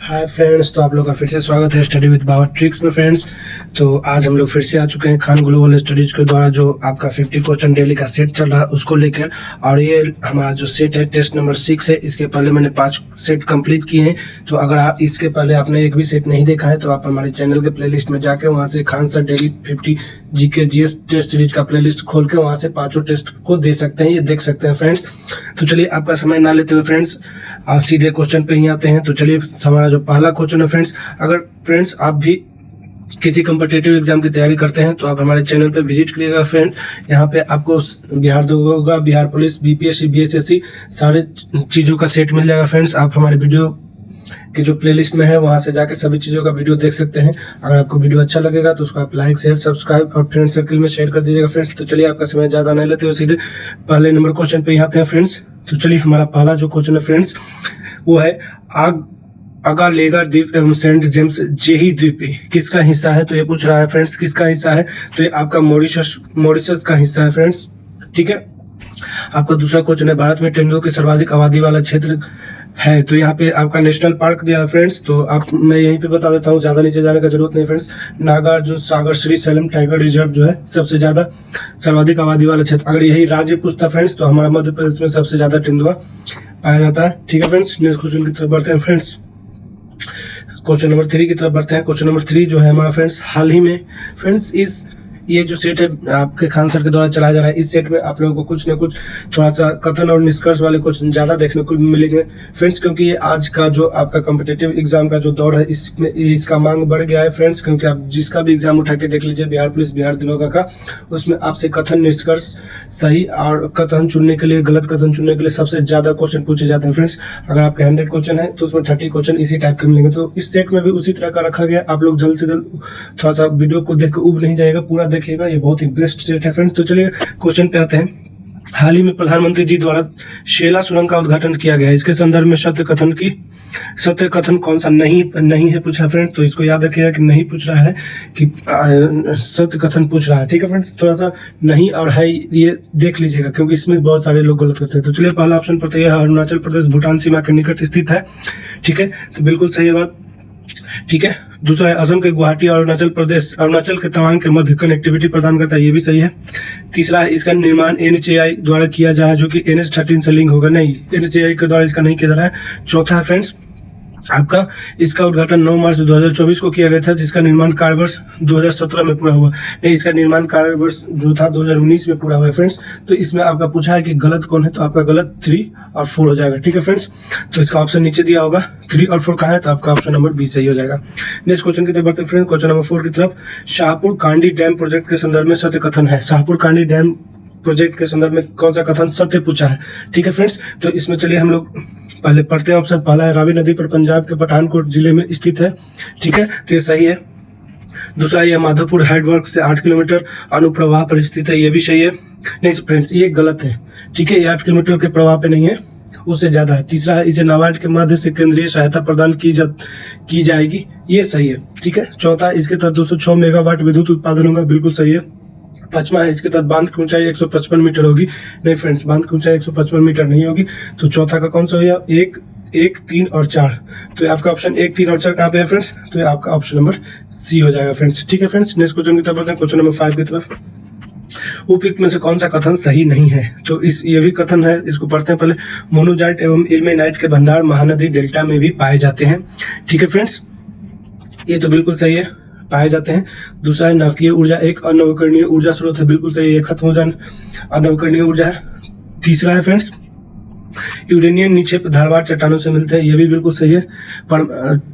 Hi friends, तो आप लोग का फिर से स्वागत है स्टडी विद बाबा ट्रिक्स में। फ्रेंड्स, तो आज हम लोग फिर से आ चुके हैं खान ग्लोबल स्टडीज के द्वारा जो आपका 50 क्वेश्चन डेली का सेट चल रहा है उसको लेकर। और ये हमारा जो सेट है टेस्ट नंबर 6 है। इसके पहले मैंने 5 सेट कंप्लीट किए हैं। तो अगर आप इसके पहले आपने एक भी सेट नहीं देखा है तो आप हमारे चैनल के प्लेलिस्ट में जाके वहाँ से Khan sir daily 50 GK GS test series का प्लेलिस्ट खोल के वहाँ से 5 टेस्ट को दे सकते हैं, ये देख सकते हैं फ्रेंड्स। तो चलिए आपका समय ना लेते हुए फ्रेंड्स आप सीधे क्वेश्चन पे ही आते हैं। तो चलिए हमारा जो पहला क्वेश्चन है फ्रेंड्स, अगर फ्रेंड्स आप भी किसी कम्पिटिटिव एग्जाम की तैयारी करते हैं तो आप हमारे चैनल पे विजिट करिएगा फ्रेंड। यहाँ पे आपको बिहार दरोगा, बिहार पुलिस, बीपीएससी, बीएसएससी सारे चीज़ों का सेट मिल जाएगा फ्रेंड्स। आप हमारे वीडियो की जो प्लेलिस्ट में है वहाँ से जाके सभी चीज़ों का वीडियो देख सकते हैं। अगर आपको वीडियो अच्छा लगेगा तो उसको आप लाइक, शेयर, सब्सक्राइब और फ्रेंड सर्कल में शेयर कर दीजिएगा फ्रेंड्स। तो चलिए आपका समय ज़्यादा नहीं लेते हुए सीधे पहले नंबर क्वेश्चन पे ही आते हैं फ्रेंड्स। तो चलिए हमारा पहला जो क्वेश्चन है फ्रेंड्स वो है अगालेगा द्वीप एवं सेंट जेम्स जेही द्वीप किसका हिस्सा है। तो ये पूछ रहा है फ्रेंड्स किसका हिस्सा है। तो ये आपका मॉरिशस का हिस्सा है फ्रेंड्स, ठीक है। आपका दूसरा क्वेश्चन है भारत में तेंदुओं की सर्वाधिक आबादी वाला क्षेत्र है। तो यहाँ पे आपका नेशनल पार्क दिया है फ्रेंड्स। तो आप मैं यहीं पे बता देता हूँ, ज़्यादा नीचे जाने का जरूरत नहीं friends. Nagarjuna Sagar Shri slam tiger reserve जो है सबसे ज़्यादा सर्वाधिक आबादी वाला क्षेत्र। अगर यही राज्य पूछता फ्रेंड्स तो हमारा मध्य प्रदेश में सबसे ज़्यादा तेंदुआ पाया जाता है, ठीक है फ्रेंड्स। नेक्स्ट क्वेश्चन की तरफ बढ़ते हैं फ्रेंड्स। क्वेश्चन नंबर 3 की तरफ बढ़ते हैं। क्वेश्चन नंबर 3 जो है हमारा फ्रेंड्स हाल ही में फ्रेंड्स ये जो सेट है आपके खान सर के द्वारा चलाया जा रहा है, इस सेट में आप लोगों को कुछ न कुछ थोड़ा सा कथन और निष्कर्ष वाले क्वेश्चन ज़्यादा देखने को मिलेंगे फ्रेंड्स, क्योंकि ये आज का जो आपका कॉम्पिटिटिव एग्जाम का जो दौर है इसमें इसका मांग बढ़ गया है फ्रेंड्स। क्योंकि आप जिसका भी एग्जाम उठा के देख लीजिए बिहार पुलिस, बिहार दरोगा का, उसमें आपसे कथन, निष्कर्ष, सही और कथन चुनने के लिए, गलत कथन चुनने के लिए सबसे ज़्यादा क्वेश्चन पूछे जाते हैं फ्रेंड्स। अगर आपके 100 क्वेश्चन है तो उसमें 30 क्वेश्चन इसी टाइप के मिलेंगे। तो इस सेट में भी उसी तरह का रखा गया। आप लोग जल्द से जल्द थोड़ा सा वीडियो को देख के उब नहीं जाएगा, पूरा देखिएगा, ये बहुत ही बेस्ट सेट है फ्रेंड्स। तो चलिए क्वेश्चन पे आते हैं। हाल ही में प्रधानमंत्री जी द्वारा शेला सुरंग का उद्घाटन किया गया है। इसके संदर्भ में सत्य कथन कौन सा नहीं है पूछा फ्रेंड। तो इसको याद रखिएगा कि नहीं पूछ रहा है कि सत्य कथन पूछ रहा है, ठीक है फ्रेंड्स। थोड़ा सा नहीं और है ये देख लीजिएगा क्योंकि इसमें बहुत सारे लोग गलत करते हैं। तो चलिए पहला ऑप्शन पर तो यह अरुणाचल प्रदेश भूटान सीमा के निकट स्थित है, ठीक है, तो बिल्कुल सही बात, ठीक है। दूसरा है असम के गुवाहाटी और अरुणाचल के तवांग के मध्य कनेक्टिविटी प्रदान करता है, ये भी सही है। तीसरा है इसका निर्माण NHAI द्वारा किया जा रहा है जो कि NH13 से लिंक होगा, नहीं, NHAI के द्वारा इसका नहीं किया जा रहा है। चौथा है फ्रेंड्स आपका इसका उद्घाटन 9 मार्च 2024 को किया गया था, जिसका निर्माण कार्यवर्ष 2017 में पूरा हुआ। नहीं, इसका निर्माण कार्यवर्ष जो था 2019 में पूरा हुआ है फ्रेंड्स। तो इसमें आपका पूछा है कि गलत कौन है, तो आपका गलत 3 और 4 हो जाएगा, ठीक है फ्रेंड्स। तो इसका ऑप्शन नीचे दिया होगा, 3 और 4 कहाँ है, तो आपका ऑप्शन नंबर बी सही हो जाएगा। नेक्स्ट क्वेश्चन की तरफ बढ़ते फ्रेंड्स। क्वेश्चन नंबर 4 की तरफ शाहपुर कांडी डैम प्रोजेक्ट के संदर्भ में सत्य कथन है। शाहपुर कांडी डैम प्रोजेक्ट के संदर्भ में कौन सा कथन सत्य पूछा है, ठीक है फ्रेंड्स। तो इसमें चलिए हम लोग पहले पढ़ते हैं। ऑप्शन पहला है रावी नदी पर पंजाब के पठानकोट जिले में स्थित है, ठीक है, तो ये सही है। दूसरा ये माधोपुर हेडवर्क से 8 किलोमीटर अनुप्रवाह पर स्थित है, ये भी सही है। नहीं फ्रेंड्स ये गलत है, ठीक है, ये 8 किलोमीटर के प्रवाह पे नहीं है, उससे ज्यादा है। तीसरा है इसे नाबार्ड के माध्यम से केंद्रीय सहायता प्रदान की जाएगी, ये सही है, ठीक है। चौथा इसके तहत 206 मेगावाट विद्युत उत्पादन होगा, बिल्कुल सही है। पांचवा है इसके तहत बांध की ऊंचाई 155 मीटर होगी, नहीं फ्रेंड्स बांध की ऊंचाई 155 मीटर नहीं होगी। तो चौथा का कौन सा हो 1, 3 और 4। तो आपका ऑप्शन 1, 3 और 4 कहाँ पे है फ्रेंड्स, तो ये आपका ऑप्शन नंबर सी हो जाएगा फ्रेंड्स, ठीक है फ्रेंड्स। नेक्स्ट क्वेश्चन की तरफ बढ़ते हैं। क्वेश्चन नंबर 5 की तरफ। उपयुक्त में से कौन सा कथन सही नहीं है। तो ये भी कथन है, इसको पढ़ते हैं पहले। मोनोजाइट एवं इल्मेनाइट के भंडार महानदी डेल्टा में भी पाए जाते हैं, ठीक है फ्रेंड्स, ये तो बिल्कुल सही है, पाए जाते हैं। दूसरा है नवकीय ऊर्जा एक अनवकरणीय ऊर्जा स्रोत है, बिल्कुल सही है, खत्म हो जाना अनवकरणीय ऊर्जा है। तीसरा है फ्रेंड्स यूरेनियम निक्षेप धारवाड़ चट्टानों से मिलते हैं, ये भी बिल्कुल सही है।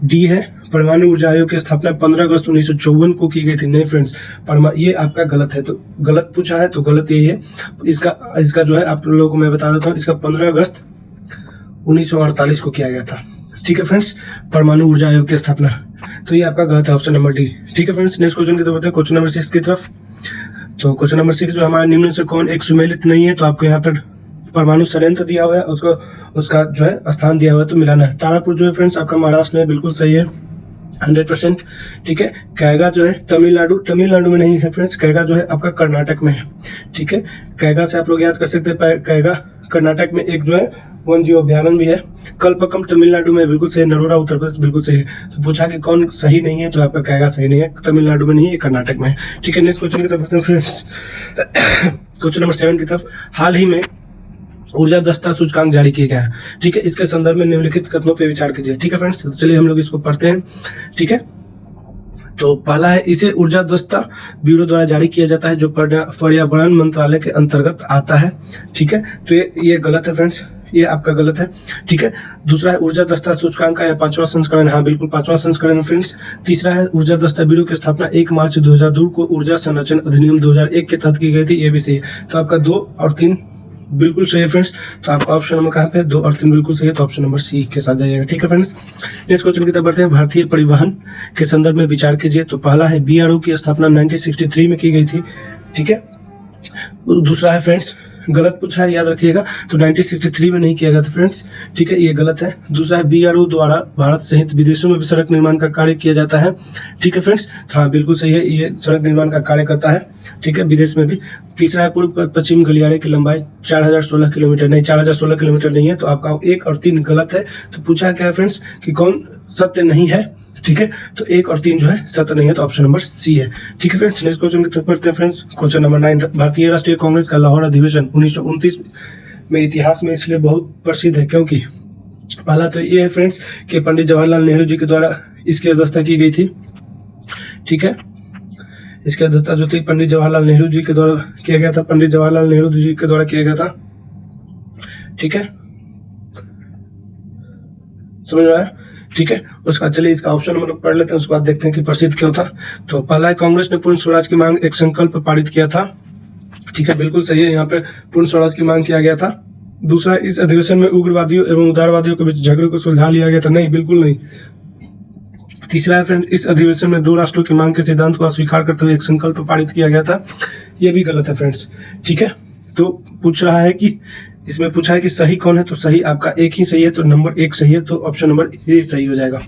डी है परमाणु ऊर्जा आयोग की स्थापना 15 अगस्त 1954 को की गई थी, नहीं फ्रेंड्स ये आपका गलत है, तो गलत पूछा है तो गलत यही है। इसका जो है आप लोगों को मैं बता देता हूँ, इसका 15 अगस्त 1948 को किया गया था, ठीक है फ्रेंड्स, परमाणु ऊर्जा आयोग की स्थापना। तो ये आपका गलत है, ऑप्शन नंबर डी, ठीक है फ्रेंड्स। नेक्स्ट क्वेश्चन की तरफ बढ़ते हैं। क्वेश्चन नंबर 6 की तरफ। तो क्वेश्चन नंबर 6 जो हमारा निम्न से कौन एक सुमेलित नहीं है। तो आपको यहाँ पर परमाणु संयंत्र दिया हुआ है, उसका जो है स्थान दिया हुआ है, तो मिलाना है। तारापुर जो है फ्रेंड्स आपका महाराष्ट्र में, बिल्कुल सही है, 100%, ठीक है। कैगा जो है तमिलनाडु में नहीं है फ्रेंड्स, कैगा जो है आपका कर्नाटक में है, ठीक है। कैगा से आप लोग याद कर सकते हैं, कैगा कर्नाटक में एक जो है वन जीव अभ्यारण्य भी है, कल्पकम तमिलनाडु में, बिल्कुल सही। नरोरा उत्तर प्रदेश, बिल्कुल सही। तो पूछा कि कौन सही नहीं है, तो आपका कहेगा सही नहीं है, तमिलनाडु में नहीं है, कर्नाटक में है। ठीक है, नेक्स्ट क्वेश्चन की तरफ बढ़ते हैं फ्रेंड्स। क्वेश्चन नंबर 7 की तरफ। हाल ही में ऊर्जा दस्ता सूचकांक जारी किया गया है। ठीक है, इसके संदर्भ में निम्नलिखित कथनों पर विचार कीजिए। ठीक है फ्रेंड्स, तो चलिए हम लोग इसको पढ़ते हैं। ठीक है, तो पहला है, इसे ऊर्जा दस्ता ब्यूरो द्वारा जारी किया जाता है, जो पर्यावरण मंत्रालय के अंतर्गत आता है। ठीक है, तो ये गलत है फ्रेंड्स, ये आपका गलत है। ठीक है, दूसरा है ऊर्जा दस्ता सूचकांक का 5वां संस्करण। हाँ बिल्कुल 5वां संस्करण है फ्रेंड्स। तीसरा है, ऊर्जा दस्ता ब्यूरो की स्थापना 1 मार्च 2002 को ऊर्जा संरक्षण अधिनियम 2001 के तहत की गई थी। ये भी सही है। तो आपका 2 और 3 बिल्कुल सही है फ्रेंड्स। तो आपका ऑप्शन नंबर कहाँ पे, 2 और 3 बिल्कुल सही है। तो ऑप्शन नंबर सी के साथ जाइएगा। ठीक है फ्रेंड्स, नेक्स्ट क्वेश्चन की तरफ बढ़ते हैं। भारतीय परिवहन के संदर्भ में विचार कीजिए। तो पहला है, BRO की स्थापना 1963 में की गई थी। ठीक है, दूसरा है फ्रेंड्स, गलत पूछा है, याद रखिएगा। तो 1963 में नहीं किया गया था फ्रेंड्स। ठीक है, ये गलत है। दूसरा है, BRO द्वारा भारत सहित विदेशों में भी सड़क निर्माण का कार्य किया जाता है। ठीक है फ्रेंड्स, हाँ बिल्कुल सही है, ये सड़क निर्माण का कार्य करता है। ठीक है, विदेश में भी। तीसरा है, पूर्व पश्चिम गलियारे की लंबाई 4016 किलोमीटर, नहीं 4016 किलोमीटर नहीं है। तो आपका 1 और 3 गलत है। तो पूछा क्या है फ्रेंड्स कि कौन सत्य नहीं है। ठीक है, तो 1 और 3 जो है सत्य नहीं है। तो ऑप्शन नंबर सी है। ठीक है फ्रेंड्स, नेक्स्ट क्वेश्चन की तरफ बढ़ते हैं फ्रेंड्स। क्वेश्चन नंबर 9, भारतीय राष्ट्रीय कांग्रेस का लाहौर अधिवेशन 1929 में इतिहास में इसलिए बहुत प्रसिद्ध है क्योंकि पहला तो ये है फ्रेंड्स कि पंडित जवाहरलाल नेहरू जी के द्वारा इसकी अध्यक्षता की गई थी। ठीक है, इसकी अध्यक्षता जो थी पंडित जवाहरलाल नेहरू जी के द्वारा किया गया था, पंडित जवाहरलाल नेहरू जी के द्वारा किया गया था। ठीक है, समझ में आया। ठीक है, उसका चलिए इसका ऑप्शन हम लोग पढ़ लेते हैं, उसके बाद देखते हैं कि प्रसिद्ध क्यों था। तो पहला है, कांग्रेस ने पूर्ण स्वराज की मांग एक संकल्प पारित किया था। ठीक है, बिल्कुल सही है, यहाँ पे पूर्ण स्वराज की मांग किया गया था। दूसरा, इस अधिवेशन में उग्रवादियों एवं उदारवादियों के बीच झगड़े को सुलझा लिया गया था। नहीं, बिल्कुल नहीं। तीसरा है फ्रेंड, इस अधिवेशन में 2 राष्ट्रों की मांग के सिद्धांत को अस्वीकार करते हुए एक संकल्प पारित किया गया था। यह भी गलत है फ्रेंड्स। ठीक है, तो पूछ रहा है कि इसमें पूछा है कि सही कौन है। तो सही आपका 1 ही सही है, तो नंबर 1 सही है। तो ऑप्शन नंबर ए सही हो जाएगा।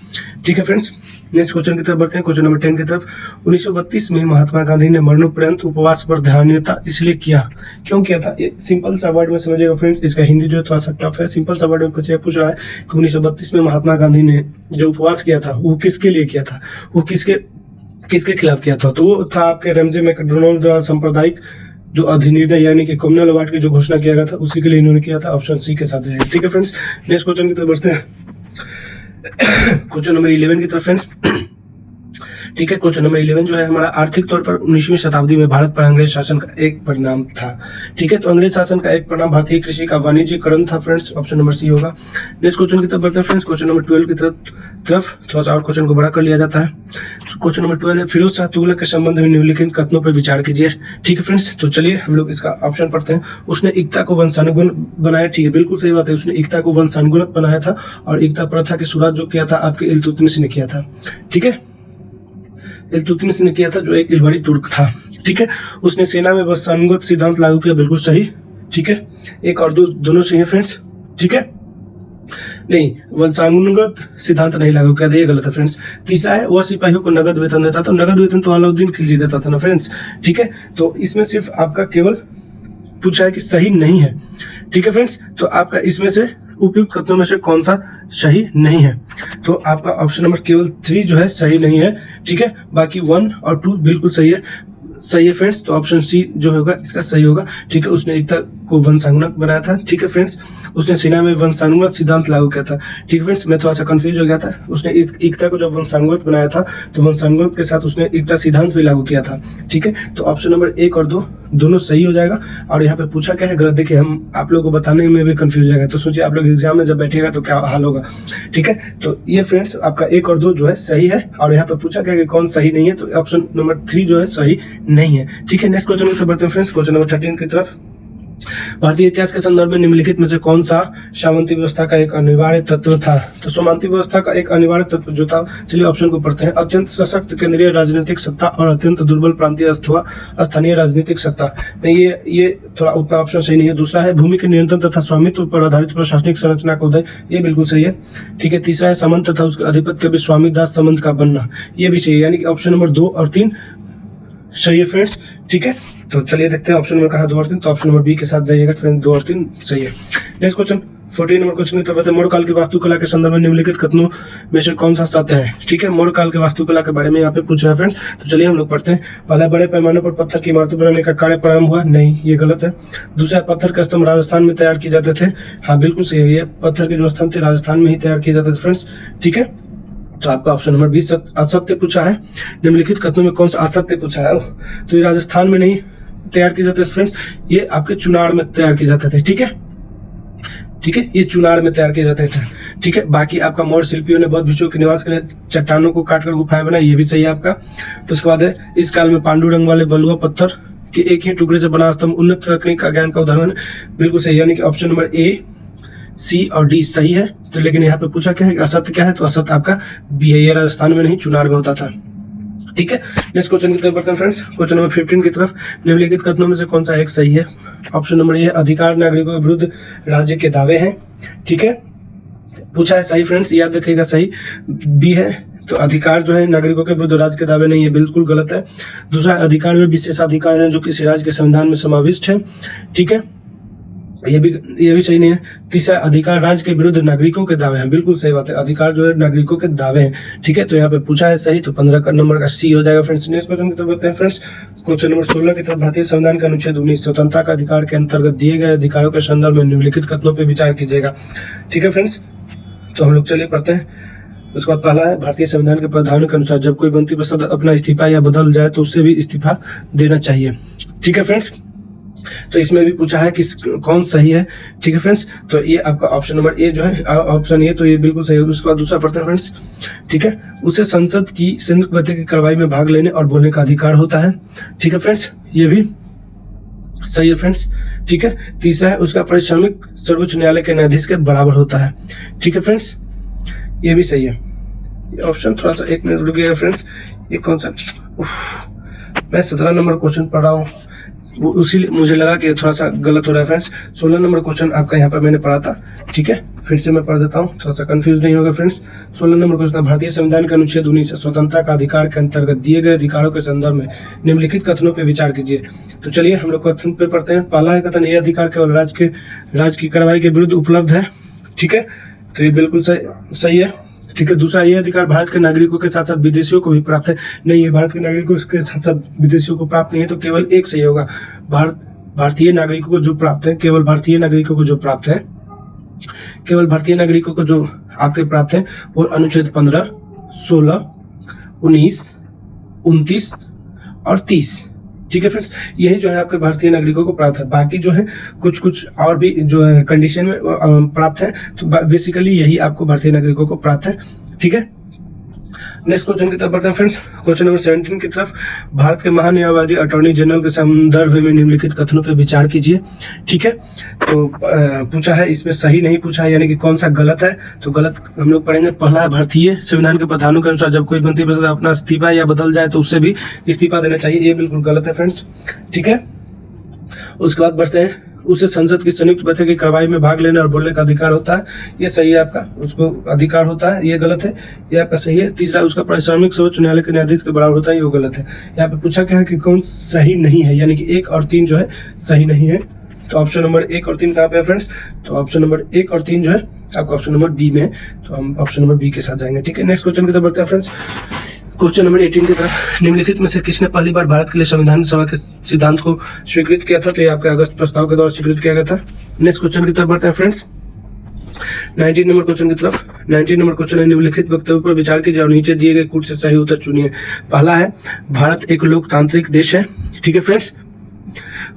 ठीक है फ्रेंड्स, नेक्स्ट क्वेश्चन की तरफ बढ़ते हैं। क्वेश्चन नंबर 10 की तरफ। 1932 में महात्मा गांधी ने मरणोपरांत उपवास पर ध्यानीयता इसलिए किया, क्यों किया था। ये सिंपल सा वर्ड में समझिएगा फ्रेंड्स, इसका हिंदी जो है थोड़ा सा टफ है। सिंपल सा वर्ड में पूछ रहा है कि 1932 में महात्मा गांधी ने जो उपवास किया था वो किसके लिए किया था, वो किसके खिलाफ किया था। तो वो था आपके रमजे मैकडोनाल्ड द्वारा सांप्रदायिक जो अधिनिर्णय यानी कि कम्युनल अवार्ड की जो घोषणा किया गया था, उसी के लिए इन्होंने किया था। ऑप्शन सी के साथ जाएगा। ठीक है फ्रेंड्स, नेक्स्ट क्वेश्चन की तरफ बढ़ते हैं। क्वेश्चन नंबर 11 की तरफ फ्रेंड्स। ठीक है, क्वेश्चन नंबर 11 जो है हमारा, आर्थिक तौर पर 19वीं शताब्दी में भारत पर अंग्रेज शासन का एक परिणाम था। ठीक है, तो अंग्रेज शासन का एक परिणाम भारतीय कृषि का वाणिज्यकरण था फ्रेंड्स। ऑप्शन नंबर सी होगा। नेक्स्ट क्वेश्चन की तरफ बढ़ते हैं फ्रेंड्स। क्वेश्चन नंबर 12 की तरफ थोड़ा सा और क्वेश्चन को बड़ा कर लिया जाता है। क्वेश्चन नंबर 12 है, फिरोज शाह तुगलक के संबंध में निम्नलिखित कथनों पर विचार कीजिए। ठीक है फ्रेंड्स, तो चलिए हम लोग इसका ऑप्शन पढ़ते हैं। उसने एकता को वंशानुगुण बनाया। ठीक है, बिल्कुल सही बात है, उसने एकता को वंशानुगुण बनाया था। और एकता प्रथा की शुरुआत जो किया था आपके इल्तुतमिश ने किया था। ठीक है, इल्तुतमिश ने किया था, जो एक इलवरी तुर्क था। ठीक है, उसने सेना में वंशानुगत सिद्धांत लागू किया। बिल्कुल सही। ठीक है, 1 और 2 दोनों सही है फ्रेंड्स। ठीक है, नहीं, वंशानुगत सिद्धांत नहीं लागू किया था, ये गलत है फ्रेंड्स। तीसरा है, वह सिपाहियों को नगद वेतन देता था। नगद वेतन तो अलाउद्दीन खिलजी देता था ना फ्रेंड्स। ठीक है, तो इसमें सिर्फ आपका केवल पूछा है कि सही नहीं है। ठीक है फ्रेंड्स, तो आपका इसमें से उपयुक्त कथनों में से कौन सा सही नहीं है। तो आपका ऑप्शन नंबर केवल 3 जो है सही नहीं है। ठीक है, बाकी 1 और 2 बिल्कुल सही है। सही है फ्रेंड्स, तो ऑप्शन सी जो होगा इसका सही होगा। ठीक है, उसने एकता को वंशानुगत बनाया था। ठीक है फ्रेंड्स, उसने सेना में वंशानुगत सिद्धांत लागू किया था। ठीक है फ्रेंड्स, मैं थोड़ा सा कंफ्यूज हो गया था। उसने एकता को जब वंशानुगत बनाया था तो वंशानुगत के साथ उसने एकता सिद्धांत भी लागू किया था। ठीक है, तो ऑप्शन नंबर 1 और 2 दोनों सही हो जाएगा। और यहाँ पे पूछा क्या है गलत, देखिए हम आप लोगों को बताने में भी कंफ्यूज हो जाएगा। तो सोचिए आप लोग एग्जाम में जब बैठिएगा तो क्या हाल होगा। ठीक है, तो ये फ्रेंड्स आपका 1 और 2 जो है सही है। और यहाँ पे पूछा क्या कि कौन सही नहीं है, तो ऑप्शन नंबर 3 जो है सही नहीं है। ठीक है, नेक्स्ट क्वेश्चन से बढ़ते हैं फ्रेंड्स। क्वेश्चन नंबर 13 की तरफ। भारतीय इतिहास के संदर्भ में निम्नलिखित में से कौन सा सामंती व्यवस्था का एक अनिवार्य तत्व था। तो सामंती व्यवस्था का एक अनिवार्य तत्व जो था, चलिए ऑप्शन को पढ़ते हैं। अत्यंत सशक्त केंद्रीय राजनीतिक सत्ता और अत्यंत दुर्बल प्रांतीय अथवा स्थानीय राजनीतिक सत्ता। नहीं, ये थोड़ा उतना ऑप्शन सही नहीं है। दूसरा है, भूमि के नियंत्रण तथा स्वामित्व पर आधारित प्रशासनिक संरचना का उदय। ये बिल्कुल सही है। ठीक है, तीसरा है, सामंत तथा उसके अधिपत्य भी स्वामी दास सामंत का बनना। ये भी सही है, यानी कि ऑप्शन नंबर 2 और 3 सही है फ्रेंड्स। ठीक है, तो चलिए देखते हैं ऑप्शन नंबर कहा 2 और 3। तो ऑप्शन नंबर बी के साथ जाइएगा फ्रेंड्स, 2 और 3 सही है। नेक्स्ट क्वेश्चन 14 नंबर क्वेश्चन की तरफ मौर्य काल की वास्तुकला के संदर्भ में निम्नलिखित कथनों में से कौन सा सत्य है। ठीक है, मौर्य काल के वास्तुकला के बारे में यहाँ पे पूछ रहा है फ्रेंड्स। तो चलिए हम लोग पढ़ते हैं। पहला, बड़े पैमाने पर पत्थर की इमारतें बनाने का कार्य प्रारंभ हुआ, नहीं ये गलत है। दूसरा, पत्थर के स्तंभ राजस्थान में तैयार किए जाते थे, हाँ बिल्कुल सही है, ये पत्थर के जो स्तंभ थे राजस्थान में ही तैयार किए जाते थे फ्रेंड्स। ठीक है, तो आपका ऑप्शन नंबर 20 असत्य पूछा है। निम्नलिखित कथनों में कौन सा असत्य पूछा है, तो ये राजस्थान में नहीं तैयार किए जाते थे फ्रेंड्स, ये आपके चुनार में तैयार किए जाते थे। ठीक है, ठीक है, ये चुनार में तैयार किए जाते थे। ठीक है, बाकी आपका मौर्य शिल्पियों ने बौद्ध भिक्षुओं के निवास के लिए चट्टानों को काटकर गुफाएं बनाई, ये भी सही है आपका। तो उसके बाद है, इस काल में पांडु रंग वाले बलुआ पत्थर के एक ही टुकड़े से बना स्तंभ उन्नत तकनीक का ज्ञान का उदाहरण है, बिल्कुल सही, यानी कि ऑप्शन नंबर ए, सी और डी सही है। तो लेकिन यहाँ पे पूछा क्या है, असत्य क्या है, तो असत्य आपका बी है, ये राजस्थान में नहीं चुनार में होता था। ठीक है, नेक्स्ट क्वेश्चन की तरफ बढ़ते हैं फ्रेंड्स। क्वेश्चन नंबर 15 की तरफ, निम्नलिखित कथनों में से कौन सा एक सही है। ऑप्शन नंबर ए, अधिकार नागरिकों के विरुद्ध राज्य के दावे हैं। ठीक है, पूछा है सही फ्रेंड्स, याद रखिएगा सही बी है। तो अधिकार जो है नागरिकों के विरुद्ध राज्य के दावे नहीं है, बिल्कुल गलत है। दूसरा, अधिकार में विशेषाधिकार है जो किसी राज्य के संविधान में समाविष्ट है। ठीक है, ये भी सही नहीं है। तीसरा, अधिकार राज्य के विरुद्ध नागरिकों के दावे हैं, बिल्कुल सही बात है, अधिकार जो है नागरिकों के दावे हैं। ठीक है, तो यहाँ पे पूछा है सही, तो 15 नंबर का सी हो जाएगा फ्रेंड्स। नेक्स्ट क्वेश्चन की तरफ बढ़ते हैं फ्रेंड्स। क्वेश्चन नंबर 16 की तरफ, भारतीय संविधान का अनुच्छेद 19 स्वतंत्रता का अधिकार के अंतर्गत दिए गए अधिकारों के संदर्भ में निम्नलिखित कथनों पर विचार कीजिएगा। ठीक है फ्रेंड्स, तो हम लोग चलिए पढ़ते हैं। उसके बाद पहला है, भारतीय संविधान के प्रावधानों के अनुसार जब कोई मंत्री परिषद अपना इस्तीफा या बदल जाए तो उससे भी इस्तीफा देना चाहिए। ठीक है फ्रेंड्स, तो इसमें भी पूछा है कि कौन सही है। ठीक है फ्रेंड्स, तो ये आपका ऑप्शन नंबर ए जो है, ऑप्शन ए, तो ये बिल्कुल सही है। उसके बाद दूसरा पढ़ते हैं फ्रेंड्स। ठीक है, उसे संसद की संयुक्त बैठक की कार्रवाई में भाग लेने और बोलने का अधिकार होता है। ठीक है फ्रेंड्स, ये भी सही है फ्रेंड्स। ठीक है, तीसरा है, उसका पारिश्रमिक सर्वोच्च न्यायालय के न्यायाधीश के बराबर होता है। ठीक है फ्रेंड्स, ये भी सही है। ये ऑप्शन थोड़ा सा 1 मिनट रुक गया फ्रेंड्स, ये कौन सा, मैं 17 नंबर क्वेश्चन पढ़ रहा हूँ, वो उसीलिए मुझे लगा कि थोड़ा सा गलत हो रहा है फ्रेंड्स। 16 नंबर क्वेश्चन आपका यहाँ पर मैंने पढ़ा था। ठीक है, फिर से मैं पढ़ देता हूँ, थोड़ा सा कंफ्यूज नहीं होगा फ्रेंड्स। 16 नंबर क्वेश्चन, भारतीय संविधान के अनुच्छेद 19 स्वतंत्रता का अधिकार के अंतर्गत दिए गए अधिकारों के संदर्भ में निम्नलिखित कथनों पर विचार कीजिए। तो चलिए हम लोग कथन पे पढ़ते हैं। पहला है कथन, ये अधिकार केवल राज्य की कार्रवाई के विरुद्ध उपलब्ध है। ठीक है, तो ये बिल्कुल सही है। ठीक है, दूसरा, ये अधिकार भारत के नागरिकों के साथ साथ विदेशियों को भी प्राप्त है, नहीं ये भारत के नागरिकों के साथ साथ विदेशियों को प्राप्त नहीं है, तो केवल एक सही होगा, भारतीय नागरिकों को जो प्राप्त है, केवल भारतीय नागरिकों को जो प्राप्त है, केवल भारतीय नागरिकों को जो आपके प्राप्त है वो अनुच्छेद 15, 16, 19, 29 और 30। ठीक है फ्रेंड्स, यही जो है आपके भारतीय नागरिकों को प्राप्त है। बाकी जो है कुछ और भी जो है कंडीशन में प्राप्त है, तो बेसिकली यही आपको भारतीय नागरिकों को प्राप्त है। ठीक है, नेक्स्ट क्वेश्चन की तरफ बढ़ते हैं फ्रेंड्स। क्वेश्चन नंबर 17 की तरफ, भारत के महान्यायवादी अटॉर्नी जनरल के संदर्भ में निम्नलिखित कथनों पर विचार कीजिए। ठीक है, तो पूछा है, इसमें सही नहीं पूछा है, यानी कि कौन सा गलत है, तो गलत हम लोग पढ़ेंगे। पहला है, भारतीय संविधान के प्रावधानों के अनुसार जब कोई मंत्री परिषद अपना इस्तीफा या बदल जाए तो उससे भी इस्तीफा देना चाहिए, ये बिल्कुल गलत है फ्रेंड्स। ठीक है, उसके बाद बढ़ते हैं, उसे संसद की संयुक्त बैठक की कार्रवाई में भाग लेने और बोलने का अधिकार होता है, ये सही है आपका, उसको अधिकार होता है, ये गलत है, ये आपका सही है। तीसरा, उसका पारिश्रमिक सर्वोच्च न्यायालय के न्यायाधीश के बराबर होता है, ये गलत है। यहाँ पे पूछा क्या है कि कौन सही नहीं है, यानी कि 1 और 3 जो है सही नहीं है। तो ऑप्शन नंबर 1 और 3 कहाँ पे है फ्रेंड्स, तो ऑप्शन नंबर 1 और 3 जो है आपका ऑप्शन नंबर बी में है, तो हम ऑप्शन नंबर बी के साथ जाएंगे। ठीक है, नेक्स्ट क्वेश्चन की तरफ बढ़ते हैं फ्रेंड्स। क्वेश्चन नंबर 18 की तरफ, निम्नलिखित में से किसने पहली बार भारत के लिए संविधान सभा के सिद्धांत को स्वीकृत किया था, तो ये आपके अगस्त प्रस्ताव के दौरान स्वीकृत किया गया था। नेक्स्ट क्वेश्चन की तरफ बढ़ते हैं फ्रेंड्स। 19 नंबर क्वेश्चन की तरफ, 19 नंबर क्वेश्चन है, निम्नलिखित वक्तव्य पर विचार कीजिए और नीचे दिए गए कुछ से सही उत्तर चुनिए। पहला है, भारत एक लोकतांत्रिक देश है। ठीक है फ्रेंड्स,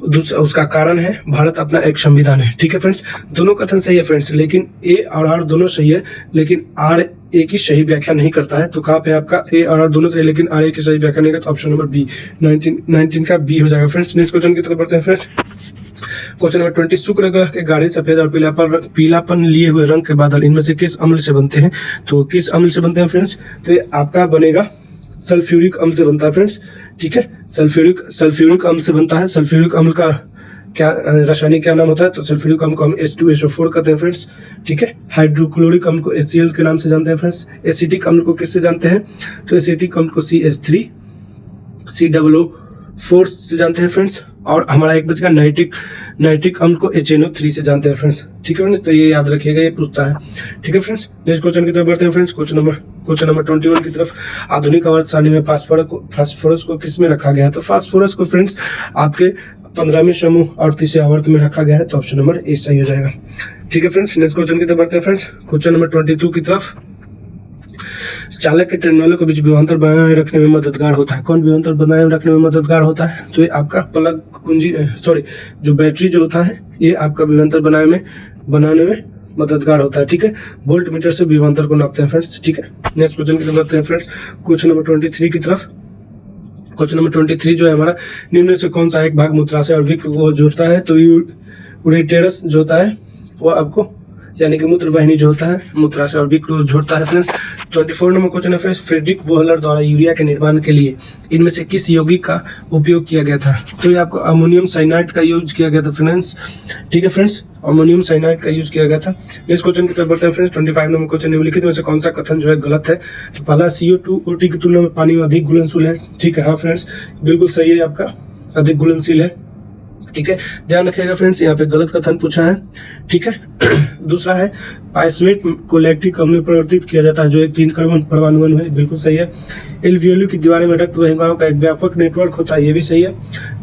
दूसरा उसका कारण है भारत अपना एक संविधान है। ठीक है फ्रेंड्स, दोनों कथन सही है फ्रेंड्स, लेकिन ए और आर दोनों सही है, लेकिन आर ए की सही व्याख्या नहीं करता है। तो कहाँ पे आपका ए और आर दोनों सही, लेकिन आर ए की सही व्याख्या नहीं करता, ऑप्शन नंबर बी 19 का बी हो जाएगा फ्रेंड्स। नेक्स्ट क्वेश्चन की तरफ बढ़ते हैं फ्रेंड्स। क्वेश्चन नंबर 20, शुक्र ग्रह के गाढ़े सफेद और पीलापन लिए हुए रंग के बादल इनमें से किस अम्ल से बनते हैं, तो किस अम्ल से बनते हैं फ्रेंड्स, तो ये आपका बनेगा सल्फ्यूरिक अम्ल से बनता है फ्रेंड्स। ठीक है, सल्फ्यूरिक अम्ल से बनता है। सल्फ्यूरिक अम्ल का क्या रासायनिक क्या नाम होता है, तो सल्फ्यूरिक अम्ल को हम H2SO4 कहते हैं फ्रेंड्स। ठीक है, हाइड्रोक्लोरिक अम्ल को HCl के नाम से जानते हैं फ्रेंड्स। एसिटिक अम्ल को किससे जानते हैं, तो एसिटिक अम्ल को CH3COO4 से जानते हैं फ्रेंड्स। और हमारा एक बचेगा नाइट्रिक अम्ल को HNO3 से जानते हैं फ्रेंड्स। ठीक है फ्रेंड्स, तो ये याद रखिएगा, ये पूछता है। ठीक है फ्रेंड्स, नेक्स्ट क्वेश्चन की तरफ बढ़ते हैं फ्रेंड्स। क्वेश्चन नंबर 21 की तरफ। आधुनिक आवर्त सारणी में फास्फोरस को किस में रखा गया है? तो फास्फोरस को फ्रेंड्स आपके 15वें समूह और 30वें आवर्त में रखा गया है, तो ऑप्शन नंबर ए सही हो जाएगा। ठीक है फ्रेंड्स, नेक्स्ट क्वेश्चन की तरफ बढ़ते हैं फ्रेंड्स। क्वेश्चन नंबर 22 की तरफ। चालक के टर्मिनलों के बीच विभवांतर बनाए रखने में मददगार होता है। कौन विभवांतर बनाए रखने में मददगार होता है? तो ये आपका प्लग कुंजी जो बैटरी जो होता है, ये आपका विभवांतर बनाने में मददगार होता है। ठीक है, वोल्ट मीटर से विभवांतर को नापते हैं फ्रेंड्स। ठीक है, नेक्स्ट क्वेश्चन की तरफ बढ़ते हैं फ्रेंड्स। क्वेश्चन नंबर 23 की तरफ। क्वेश्चन नंबर 23 जो है हमारा, निम्न से कौन सा एक भाग मूत्राशय और विक को जोड़ता है? तो यूरेटरस जो होता है वो आपको यानी कि मूत्र वाहिनी जो होता है मूत्राशय और विक को जोड़ता है फ्रेंड्स। 24 नंबर क्वेश्चन है फ्रेंड्स। फ्रेडरिक बोहलर द्वारा यूरिया के निर्माण के लिए इनमें से किस यौगिक का उपयोग किया गया था? तो ये आपको अमोनियम साइनाइड का यूज किया गया था फ्रेंड्स। ठीक है फ्रेंड्स, अमोनियम साइनाइड का यूज किया गया था। नेक्स्ट क्वेश्चन की तरफ बढ़ते हैं फ्रेंड्स। 25 नंबर क्वेश्चन, निम्नलिखित में से कौन सा कथन जो है गलत है? तो पहला, CO2 OT की तुलना में पानी में अधिक घुलनशील है। ठीक है, हाँ फ्रेंड्स, बिल्कुल सही है, आपका अधिक घुलनशील है। ठीक है, ध्यान रखिएगा फ्रेंड्स, यहाँ पे गलत कथन पूछा है। ठीक है, दूसरा है, पाइसवेट को लैक्टिक अम्ल में परिवर्तित किया जाता है जो एक 3 कार्बन परमाणु अणु है, बिल्कुल सही है। एल्वियोली की दीवारें में रक्त वाहिकाओं का एक व्यापक नेटवर्क होता है, ये भी सही है।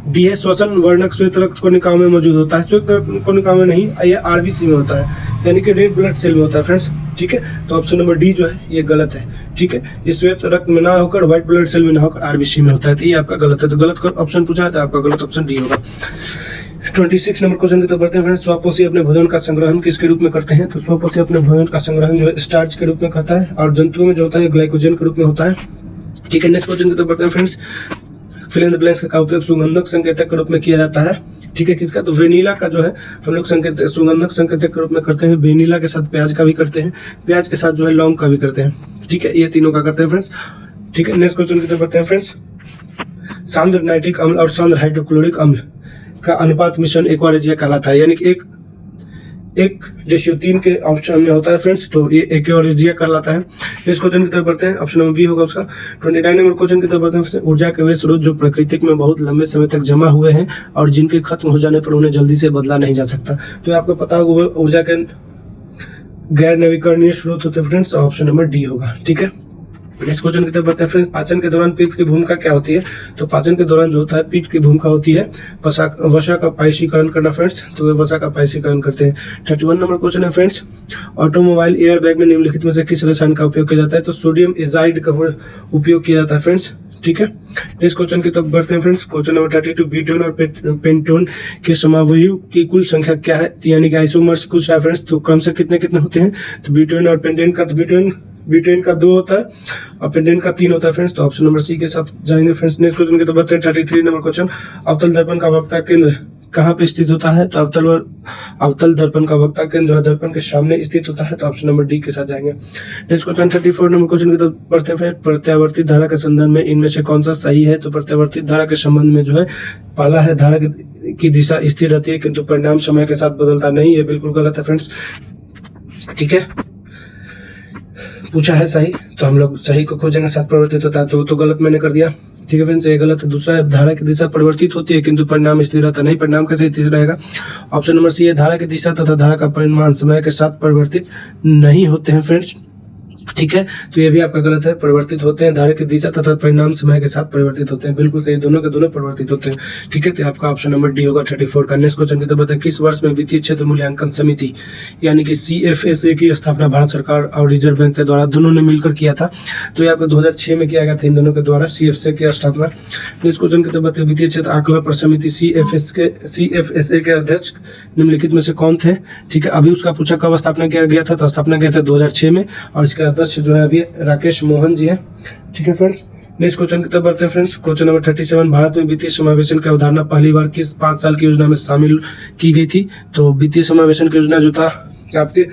डी है, श्वसन वर्णक श्वेत रक्त कोशिकाओं में मौजूद होता है। श्वेत रक्त कोशिकाओं में नहीं, ये RBC में होता है, यानी कि रेड ब्लड सेल में होता है फ्रेंड्स। ठीक है, तो ऑप्शन नंबर डी जो है ये गलत है। ठीक है, इस श्वेत रक्त में ना होकर व्हाइट ब्लड सेल में ना होकर RBC में होता है, तो ये आपका गलत है। तो गलत ऑप्शन पूछा है तो आपका गलत ऑप्शन डी होगा। 26 नंबर क्वेश्चन की तरफ बढ़ते हैं फ्रेंड्स। स्वपोषी अपने भोजन का संग्रहण किसके रूप में करते हैं? तो स्वपोषी अपने भोजन का संग्रहण जो है स्टार्च के रूप में करता है, और जंतुओं में जो होता है ग्लाइकोजन के रूप में होता है। ठीक है, नेक्स्ट क्वेश्चन की तरफ बढ़ते हैं friends. Fill in the blanks का उपयोग सुगंधक संकेतक के रूप में किया जाता है। ठीक है, किसका? तो वेनिला का जो है हम लोग सुगंधक संकेतक के रूप में करते हैं। वेनिला के साथ प्याज का भी करते हैं, प्याज के साथ जो है लौंग का भी करते हैं। ठीक है, ये तीनों का करते हैं फ्रेंड्स। ठीक है, नेक्स्ट क्वेश्चन की तरफ बढ़ते हैं फ्रेंड्स। सांद्र नाइट्रिक अम्ल और सांद्र हाइड्रोक्लोरिक अम्ल का अनुपात मिश्रण एक्वारेजिया कहलाता है, यानी कि 1:3 के ऑप्शन में होता है फ्रेंड्स, तो ये एक्वारेजिया कहलाता है। इस क्वेश्चन की तरफ बढ़ते हैं, ऑप्शन नंबर बी होगा उसका। 29 नंबर क्वेश्चन की तरफ बढ़ते हैं। ऊर्जा के वे स्रोत जो प्राकृतिक में बहुत लंबे समय तक जमा हुए हैं और जिनके खत्म हो जाने पर उन्हें जल्दी से बदला नहीं जा सकता, तो आपको पता होगा ऊर्जा के गैर नवीकरणीय स्रोत होते हैं फ्रेंड्स, ऑप्शन नंबर डी होगा। ठीक है, नेक्स्ट क्वेश्चन की तरफ बढ़ते हैं फ्रेंड्स। पाचन के दौरान पित्त की भूमिका क्या होती है? तो पाचन के दौरान जो होता है पित्त की भूमिका होती है वसा का पायसीकरण करना फ्रेंड्स, तो वे वसा का पायसीकरण करते हैं। 31 नंबर क्वेश्चन है फ्रेंड्स। ऑटोमोबाइल एयर बैग में निम्नलिखित में से किस रसायन का उपयोग किया जाता है? तो सोडियम एजाइड का उपयोग किया जाता है फ्रेंड्स। ठीक है, नेक्स्ट क्वेश्चन की तरफ बढ़ते हैं फ्रेंड्स। क्वेश्चन नंबर 32, ब्यूटेन और पेंटोन के समवायु की कुल संख्या क्या है? यानी कि आइसोमर्स पूछ रहा है फ्रेंड्स, तो क्रम से कितने कितने होते हैं? तो ब्यूटेन और पेंटेन का, तो ब्यूटेन का 2 होता है और पेंटेन का 3 होता है फ्रेंड्स, तो ऑप्शन नंबर सी के साथ जाएंगे फ्रेंड्स। नेक्स्ट क्वेश्चन की तरफ बढ़ते हैं। 33 नंबर क्वेश्चन। अवतल दर्पण का वक्ता केंद्र कहाँ पे स्थित होता है? तो अवतल दर्पण का वक्ता केंद्र जो है दर्पण के सामने स्थित होता है, तो ऑप्शन नंबर डी के साथ जाएंगे। नेक्स्ट क्वेश्चन 34 नंबर क्वेश्चन की तरफ बढ़ते हैं। प्रत्यावर्ती धारा के संदर्भ में इनमें से कौन सा सही है? तो प्रत्यावर्ती धारा के संबंध में जो है पहला है, धारा की दिशा स्थिर रहती है किंतु परिणाम समय के साथ बदलता नहीं, है बिल्कुल गलत है फ्रेंड्स। ठीक है, पूछा है सही, तो हम लोग सही को खोजेंगे, साथ परिवर्तित होता है, तो गलत मैंने कर दिया। ठीक है फ्रेंड्स, ये गलत है। दूसरा है, धारा की दिशा परिवर्तित होती है किंतु परिणाम स्थिर रहता नहीं, परिणाम कैसे स्थिर रहेगा? ऑप्शन नंबर सी है, धारा की दिशा तथा धारा का परिमाण समय के साथ परिवर्तित नहीं होते हैं फ्रेंड्स। ठीक है, तो ये भी आपका गलत है, परिवर्तित होते हैं, धारा की दिशा तथा परिणाम समय के साथ परिवर्तित होते हैं, बिल्कुल सही, दोनों के दोनों परिवर्तित होते हैं। ठीक है, तो आपका ऑप्शन नंबर डी होगा 34 का। नेक्स्ट क्वेश्चन की तरफ बढ़ते हैं। किस वर्ष में वित्तीय क्षेत्र मूल्यांकन समिति यानी कि CFSA की स्थापना भारत सरकार और रिजर्व बैंक के द्वारा दोनों ने मिलकर किया था? तो ये आपको 2006 में किया गया था, इन दोनों के द्वारा CFSA की स्थापना। नेक्स्ट क्वेश्चन की तरफ बढ़ते हैं। वित्तीय क्षेत्र आकलन समिति CFSA के अध्यक्ष निम्नलिखित में से कौन थे? ठीक है, अभी उसका पूछा कब स्थापना किया गया था, तो स्थापना किया था 2006 में, और इसका अध्यक्ष जो है अभी राकेश मोहन जी है। ठीक है फ्रेंड्स, नेक्स्ट क्वेश्चन की तरफ बढ़ते हैं फ्रेंड्स। क्वेश्चन नंबर 37, भारत में वित्तीय समावेशन की अवधारणा पहली बार किस 5 साल की योजना में शामिल की गई थी? तो वित्तीय समावेशन की योजना जो था आपके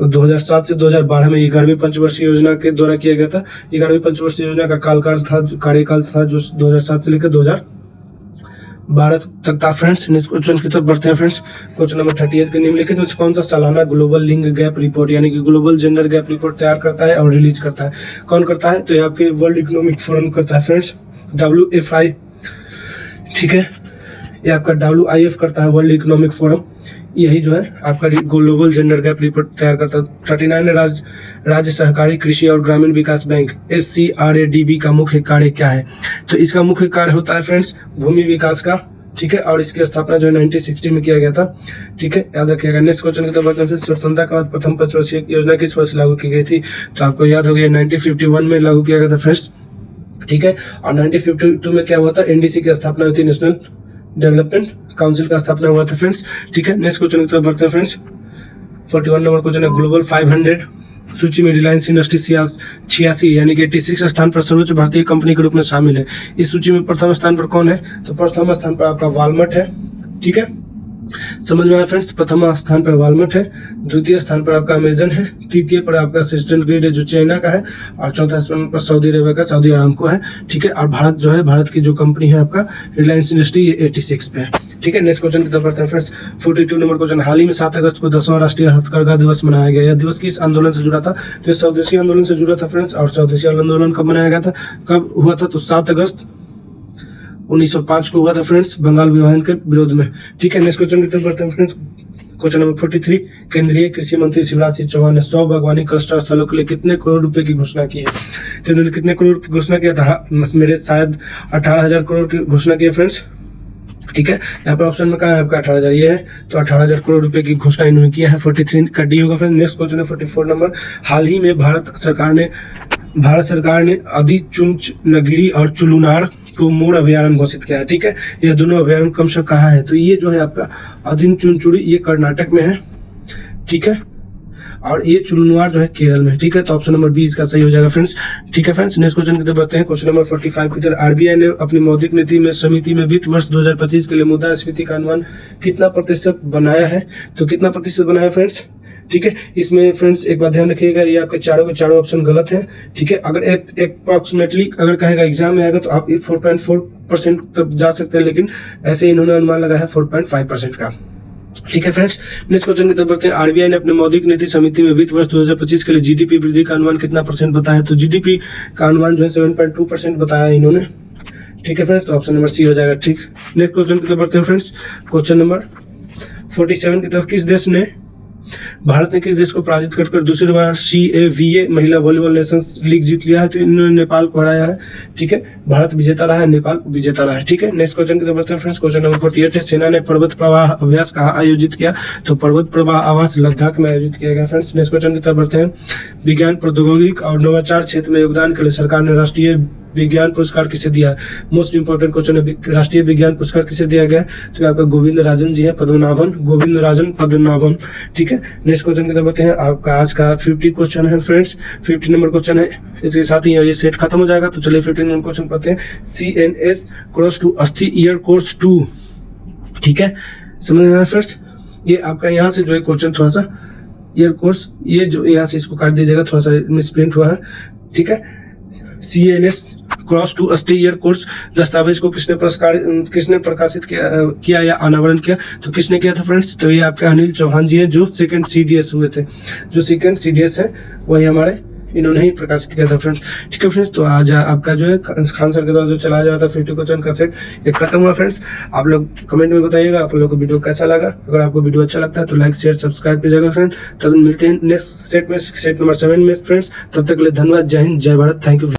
2007 से 2012 में 11वीं पंचवर्षीय योजना के द्वारा किया गया था। 11वीं पंचवर्षीय योजना का कार्यकाल था जो 2007 से लेकर 2012 तक था फ्रेंड्स। नेक्स्ट क्वेश्चन की तरफ बढ़ते हैं फ्रेंड्स। क्वेश्चन नंबर 38 के निम्नलिखित में कौन सा सालाना ग्लोबल लिंग गैप रिपोर्ट यानी कि ग्लोबल जेंडर गैप रिपोर्ट तैयार करता है और रिलीज करता है? कौन करता है? तो ये आपके वर्ल्ड इकोनॉमिक फोरम करता है फ्रेंड्स, WFI। ठीक है, ये आपका WIF करता है, वर्ल्ड इकोनॉमिक फोरम, यही जो है आपका ग्लोबल जेंडर गैप रिपोर्ट तैयार करता है। 39 राज्य सहकारी कृषि और ग्रामीण विकास बैंक SCRADB का मुख्य कार्य क्या है? तो इसका मुख्य कार्य होता है फ्रेंड्स भूमि विकास का, ठीक है, और इसकी स्थापना जो है 1960 में किया गया था, ठीक है, याद रखिएगा। नेक्स्ट क्वेश्चन की तरफ स्वतंत्रता के बाद प्रथम पंचवर्षीय योजना किस वर्ष लागू की गई थी? तो आपको याद हो गया 1951 में लागू किया गया था फ्रेंड्स, ठीक है। और 1952 में क्या हुआ था? NDC की स्थापना हुई थी, नेशनल डेवलपमेंट काउंसिल का स्थापना हुआ था फ्रेंड्स, ठीक है। नेक्स्ट क्वेश्चन की तरफ बढ़ते हैं फ्रेंड्स। 41 नंबर क्वेश्चन है, ग्लोबल 500 सूची में रिलायंस इंडस्ट्री 86 यानी कि 86 स्थान पर सर्वोच्च भारतीय कंपनी के रूप में शामिल है। इस सूची में प्रथम स्थान पर कौन है? तो प्रथम स्थान पर आपका वालमार्ट है, ठीक है, समझ में आया फ्रेंड्स। प्रथम स्थान पर वालमार्ट है, द्वितीय स्थान पर आपका अमेजन है, तृतीय पर आपका सिस्टम ग्रिड है जो चाइना का है, और चौथा स्थान पर सऊदी अरेबिया का सऊदी अरामको है, ठीक है। और भारत जो है, भारत की जो कंपनी है आपका रिलायंस इंडस्ट्री, ये 86 पे है, ठीक है। नेक्स्ट क्वेश्चन की तरफ बढ़ते हैं फ्रेंड्स। 42 नंबर क्वेश्चन, हाल ही में 7 अगस्त को 10वां राष्ट्रीय हथकरघा दिवस मनाया गया। यह दिवस किस आंदोलन से जुड़ा था? तो स्वदेशी आंदोलन से जुड़ा था फ्रेंड्स। और स्वदेशी आंदोलन कब मनाया गया था, कब हुआ था? तो 7 अगस्त 1905 को हुआ था फ्रेंड्स, बंगाल विभाजन के विरोध में, ठीक है। नेक्स्ट क्वेश्चन की तरफ बढ़ते हैं फ्रेंड्स। क्वेश्चन नंबर 43, केंद्रीय कृषि मंत्री शिवराज सिंह चौहान ने 100 बागवानी क्लस्टर स्थलों के लिए कितने करोड़ रुपए की घोषणा की है? तो उन्होंने कितने करोड़ की घोषणा किया था? मेरे शायद 18,000 करोड़ की घोषणा की है फ्रेंड्स, ठीक है। यहाँ पर ऑप्शन में कहा है आपका 18,000, ये है, तो 18,000 करोड़ रुपए की घोषणा इन्होंने किया है। 43 का डी होगा फ्रेंड्स। नेक्स्ट क्वेश्चन है 44 नंबर, हाल ही में भारत सरकार ने आदिचुंचनगिरी और चुलुनार को मूल अभयारण्य घोषित किया है, ठीक है। यह दोनों अभयारण्य क्रमशः कहाँ है? तो ये जो है आपका आदिचुंचुड़ी, ये कर्नाटक में है, ठीक है, और ये चुलुनार जो है केरल में, ठीक है। तो ऑप्शन नंबर बी इसका सही हो जाएगा फ्रेंड्स, ठीक है फ्रेंड्स। नेक्स्ट क्वेश्चन की तरफ बढ़ते हैं। क्वेश्चन नंबर 45 की तरफ, RBI ने अपनी मौद्रिक नीति में समिति में वित्त वर्ष 2025 के लिए मुद्रास्फीति का अनुमान कितना प्रतिशत बनाया है? तो कितना प्रतिशत बनाया फ्रेंड्स, ठीक है। इसमें फ्रेंड्स एक बात ध्यान रखिएगा, ये आपके चारों के चारों ऑप्शन गलत है, ठीक है। अगर अप्रोक्सीमेटली अगर कहेगा एग्जाम में आएगा तो आप 4.4% तक जा सकते हैं, लेकिन ऐसे इन्होंने अनुमान लगाया है 4.5% का, ठीक है फ्रेंड्स। नेक्स्ट क्वेश्चन की तरफ बढ़ते हैं। RBI ने अपने मौद्रिक नीति समिति में वित्त वर्ष 2025 के लिए GDP वृद्धि का अनुमान कितना % बताया? तो GDP का अनुमान जो है 7.2% बताया इन्होंने, ठीक है फ्रेंड्स। तो ऑप्शन नंबर सी हो जाएगा, ठीक। नेक्स्ट क्वेश्चन की तरफ बढ़ते हैं फ्रेंड्स। क्वेश्चन नंबर 47 की तरफ, भारत ने किस देश को पराजित कर दूसरी बार CAVA महिला वॉलीबॉल नेशंस लीग जीत लिया है? तो इन्होंने नेपाल को हराया है, ठीक है। भारत विजेता रहा है, नेपाल विजेता रहा है, ठीक है। नेक्स्ट क्वेश्चन की तरफ बढ़ते हैं फ्रेंड्स। क्वेश्चन नंबर 48 है, सेना ने पर्वत प्रवाह अभ्यास कहाँ आयोजित किया? तो पर्वत प्रवाह आवास लद्दाख में आयोजित किया गया फ्रेंड्स। नेक्स्ट क्वेश्चन की तरफ बढ़ते हैं। विज्ञान प्रौद्योगिकी और नवाचार क्षेत्र में योगदान के लिए सरकार ने राष्ट्रीय विज्ञान पुरस्कार किसे दिया? मोस्ट इंपोर्टेंट क्वेश्चन है, राष्ट्रीय विज्ञान पुरस्कार किसे दिया गया? तो आपका गोविंद राजन जी है, गोविंद राजन पद्मनाभन, ठीक है। नेक्स्ट क्वेश्चन की तरफ बढ़ते हैं। आपका आज का 50 क्वेश्चन है फ्रेंड्स, 50 नंबर क्वेश्चन है, इसके साथ ही ये सेट खत्म हो जाएगा। तो चलिए 15 नंबर क्वेश्चन पढ़ते हैं। CNS क्रॉस टू अस्थि ईयर कोर्स 2, ठीक है, समझ में आया फ्रेंड्स। ये आपका यहाँ से जो है क्वेश्चन थोड़ा सा ईयर कोर्स, ये जो यहाँ से इसको काट दीजिएगा, थोड़ा सा मिसप्रिंट हुआ है, ठीक है। CNS क्रॉस टू अस्थि ईयर कोर्स दस्तावेज को किसने प्रकाशित किया या अनावरण किया? तो किसने किया था फ्रेंड्स? तो ये आपके अनिल चौहान जी हैं, जो सेकंड CDS हुए थे, जो सेकंड CDS है वही हमारे इन्होंने ही प्रकाशित किया था फ्रेंड्स, ठीक है फ्रेंड्स। तो आज आपका जो है खान सर के द्वारा जो चलाया जा रहा था 50 क्वेश्चन का सेट, ये खत्म हुआ फ्रेंड्स। आप लोग कमेंट में बताइएगा आप लोगों को वीडियो कैसा लगा। अगर आपको वीडियो अच्छा लगता है तो लाइक शेयर सब्सक्राइब कीजिएगा फ्रेंड्स। तब मिलते हैं नेक्स्ट सेट में, सेट नंबर 7 में फ्रेंड्स। तब तक के लिए धन्यवाद, जय हिंद, जय भारत, थैंक यू।